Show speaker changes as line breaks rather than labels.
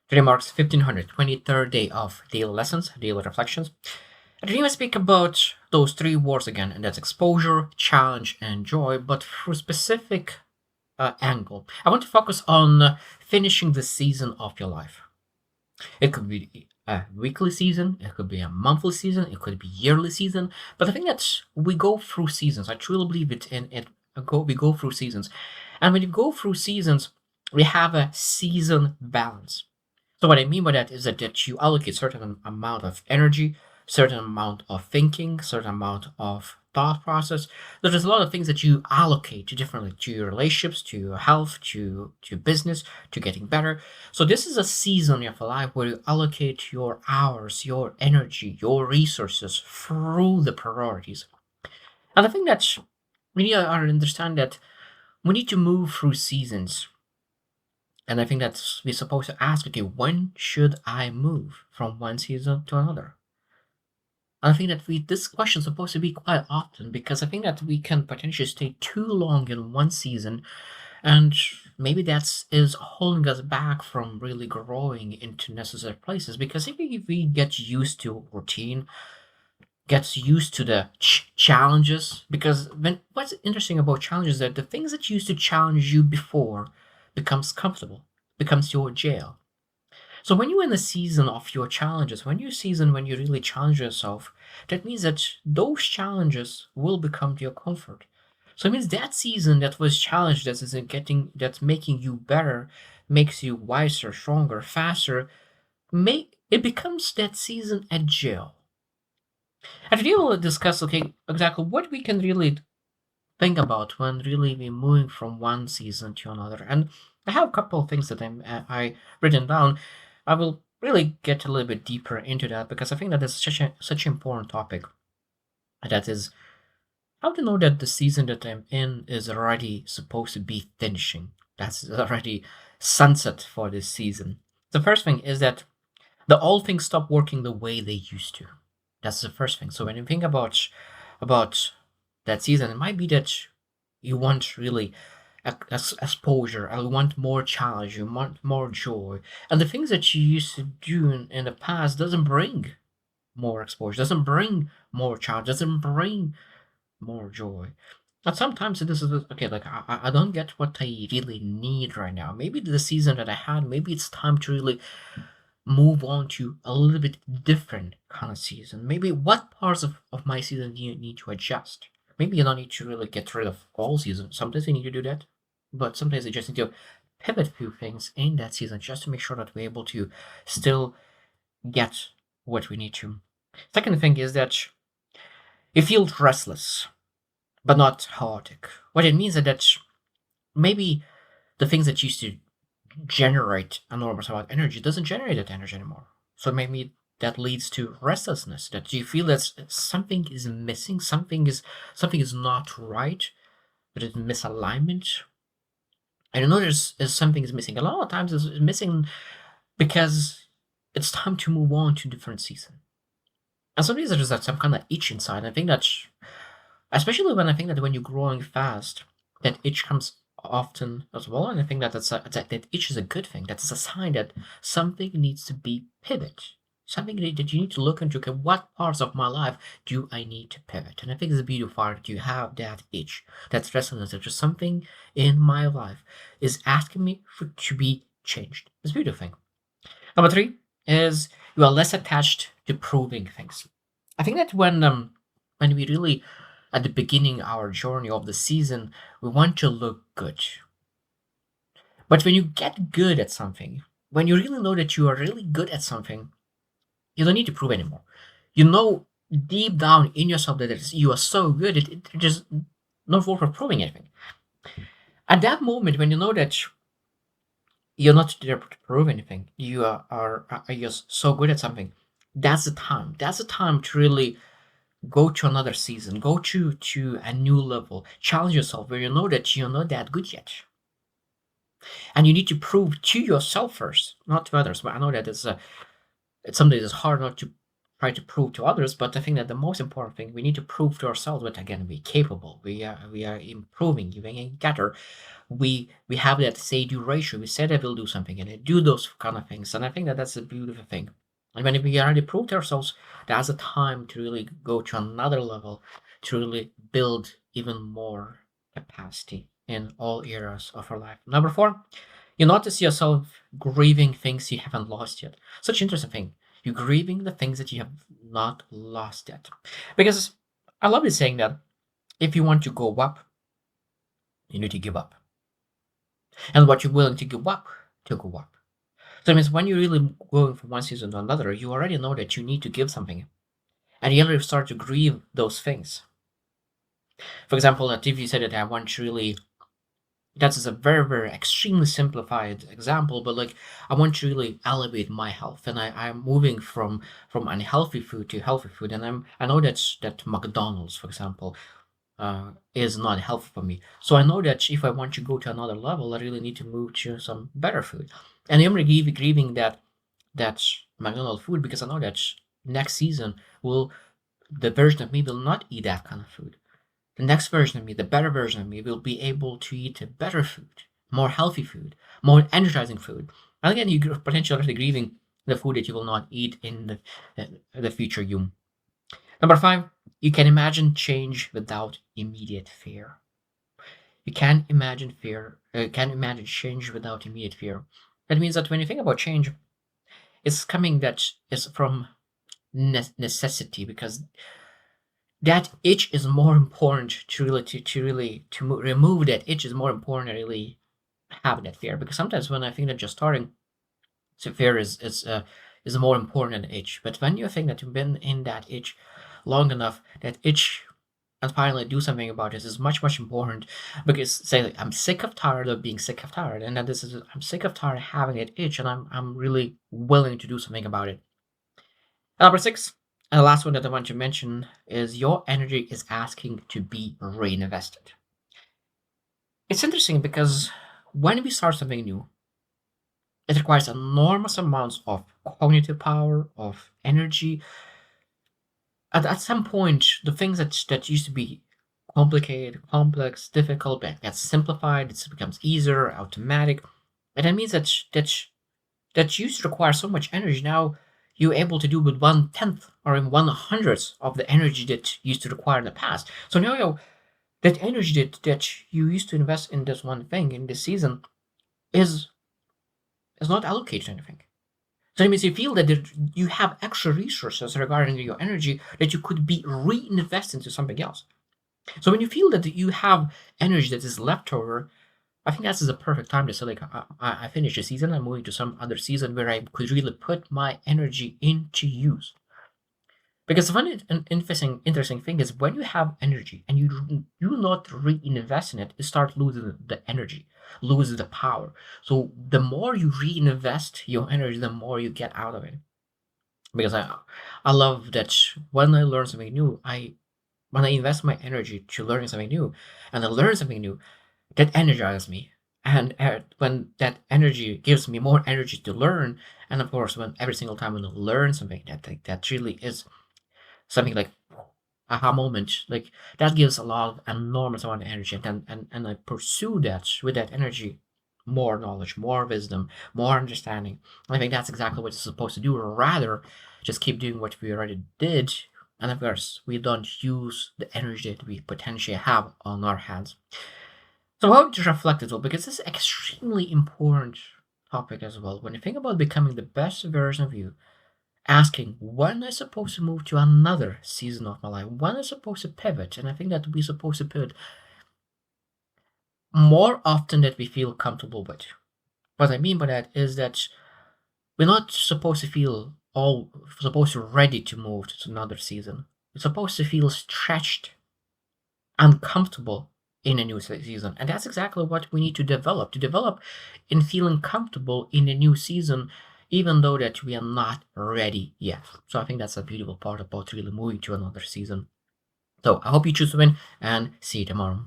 Today marks 1523rd day of daily lessons, daily reflections. And today I speak about those three words again, and that's exposure, challenge, and joy, but through a specific angle. I want to focus on finishing the season of your life. It could be a weekly season, it could be a monthly season, it could be yearly season. But I think that we go through seasons. I truly believe it in it. We go through seasons, and when you go through seasons, we have a season balance. So what I mean by that is that you allocate certain amount of energy, certain amount of thinking, certain amount of thought process. So there's a lot of things that you allocate to differently to your relationships, to your health, to business, to getting better. So this is a season of your life where you allocate your hours, your energy, your resources through the priorities. And I think that we need to understand that we need to move through seasons, and I think that's we're supposed to ask, okay, when should I move from one season to another? And I think that we this question is supposed to be quite often because I think that we can potentially stay too long in one season, and maybe that's is holding us back from really growing into necessary places. Because if we get used to routine, gets used to the challenges, because when what's interesting about challenges is that the things that used to challenge you before becomes comfortable, becomes your jail. So when you're in the season of your challenges, when you really challenge yourself, that means that those challenges will become your comfort. So it means that season that was challenged, that's making you better, makes you wiser, stronger, faster, make it becomes that season at jail. And today we'll discuss, okay, exactly what we can really think about when really we're moving from one season to another. And I have a couple of things that I written down. I will really get a little bit deeper into that because I think that is such an important topic. That is how to know that the season that I'm in is already supposed to be finishing. That's already sunset for this season. The first thing is that the old things stop working the way they used to. That's the first thing. So when you think about that season, it might be that you want really exposure, and you want more challenge, you want more joy, and the things that you used to do in the past doesn't bring more exposure, doesn't bring more challenge, doesn't bring more joy. And sometimes this is okay. Like I don't get what I really need right now. Maybe the season that I had, maybe it's time to really move on to a little bit different kind of season. Maybe what parts of my season do you need to adjust? Maybe you don't need to really get rid of all season. Sometimes you need to do that, but sometimes you just need to pivot a few things in that season just to make sure that we're able to still get what we need to. Second thing is that you feel restless, but not chaotic. What it means is that maybe the things that used to generate enormous amount of energy doesn't generate that energy anymore. So maybe that leads to restlessness. That you feel that something is missing, something is not right, that it's misalignment. And you know there's something is missing. A lot of times it's missing because it's time to move on to a different season. And sometimes there's that some kind of itch inside. I think that especially when I think that when you're growing fast, that itch comes often as well. And I think that that itch is a good thing. That's a sign that something needs to be pivot. Something that you need to look into. Okay, what parts of my life do I need to pivot? And I think it's a beautiful part that you have that itch, that restlessness, that just something in my life is asking me to be changed. It's a beautiful thing. Number three is you are less attached to proving things. I think that when we really at the beginning our journey of the season, we want to look good. But when you get good at something, when you really know that you are really good at something, you don't need to prove anymore. You know deep down in yourself that you are so good, it just not worth proving anything. At that moment, when you know that you're not there to prove anything, are just so good at something, that's the time. That's the time to really go to another season, go to a new level, challenge yourself where you know that you're not that good yet. And you need to prove to yourself first, not to others. But I know that it's something that's hard not to. try to prove to others, but I think that the most important thing we need to prove to ourselves that again we're capable, we are improving, we're getting better. We have that say-do ratio. We say that we'll do something and do those kind of things, and I think that that's a beautiful thing. And when we already proved ourselves, that's a time to really go to another level, to really build even more capacity in all areas of our life. Number four, you notice yourself grieving things you haven't lost yet. Such interesting thing. You're grieving the things that you have not lost yet. Because I love this saying that if you want to go up, you need to give up. And what you're willing to give up to go up. So it means when you're really going from one season to another, you already know that you need to give something. And you already start to grieve those things. For example, that if you said that I want to really, that's a very, very extremely simplified example, but like I want to really elevate my health, and I'm moving from unhealthy food to healthy food, and I know that McDonald's, for example, is not healthy for me. So I know that if I want to go to another level, I really need to move to some better food. And I'm really grieving that McDonald's food because I know that next season will the version of me will not eat that kind of food. The next version of me, the better version of me, will be able to eat better food, more healthy food, more energizing food. And again, you potentially already grieving the food that you will not eat in the future you. Number five, you can imagine change without immediate fear. You can't imagine fear. Can't imagine change without immediate fear. That means that when you think about change, it's coming that is from necessity because that itch is more important to really remove that itch is more important than really having that fear because sometimes when I think that just starting, so fear is more important than itch. But when you think that you've been in that itch long enough, that itch and finally do something about it is much important because say like, I'm sick of tired of being sick of tired, and that this is I'm sick of tired of having that itch, and I'm really willing to do something about it. Number six, and the last one that I want to mention is your energy is asking to be reinvested. It's interesting because when we start something new, it requires enormous amounts of cognitive power, of energy. At some point, the things that used to be complicated, complex, difficult, that gets simplified, it becomes easier, automatic. And that means that used to require so much energy. Now you're able to do with 1/10 or in 1/100th of the energy that used to require in the past. So now that energy that you used to invest in this one thing in this season is not allocated to anything. So it means you feel that you have extra resources regarding your energy that you could be reinvested into something else. So when you feel that you have energy that is left over, I think that's the perfect time to say like I finished the season, I'm moving to some other season where I could really put my energy into use. Because one interesting thing is when you have energy and you do not reinvest in it, you start losing the energy, loses the power. So the more you reinvest your energy, the more you get out of it. Because I love that when I learn something new, I when I invest my energy to learning something new, and I learn something new, that energizes me. And when that energy gives me more energy to learn, and of course, when every single time when I learn something, that really is something like aha moment, like that gives a lot of enormous amount of energy, and then and I pursue that with that energy, more knowledge, more wisdom, more understanding. I think that's exactly what it's supposed to do, or rather just keep doing what we already did, and of course we don't use the energy that we potentially have on our hands. So how to reflect as well, because this is extremely important topic as well. When you think about becoming the best version of you, asking when I'm supposed to move to another season of my life, when I'm supposed to pivot, and I think that we're supposed to pivot more often that we feel comfortable with. What I mean by that is that we're not supposed to feel all supposed to ready to move to another season. We're supposed to feel stretched, uncomfortable in a new season, and that's exactly what we need to develop. To develop in feeling comfortable in a new season, even though that we are not ready yet. So I think that's a beautiful part about really moving to another season. So I hope you choose to win and see you tomorrow.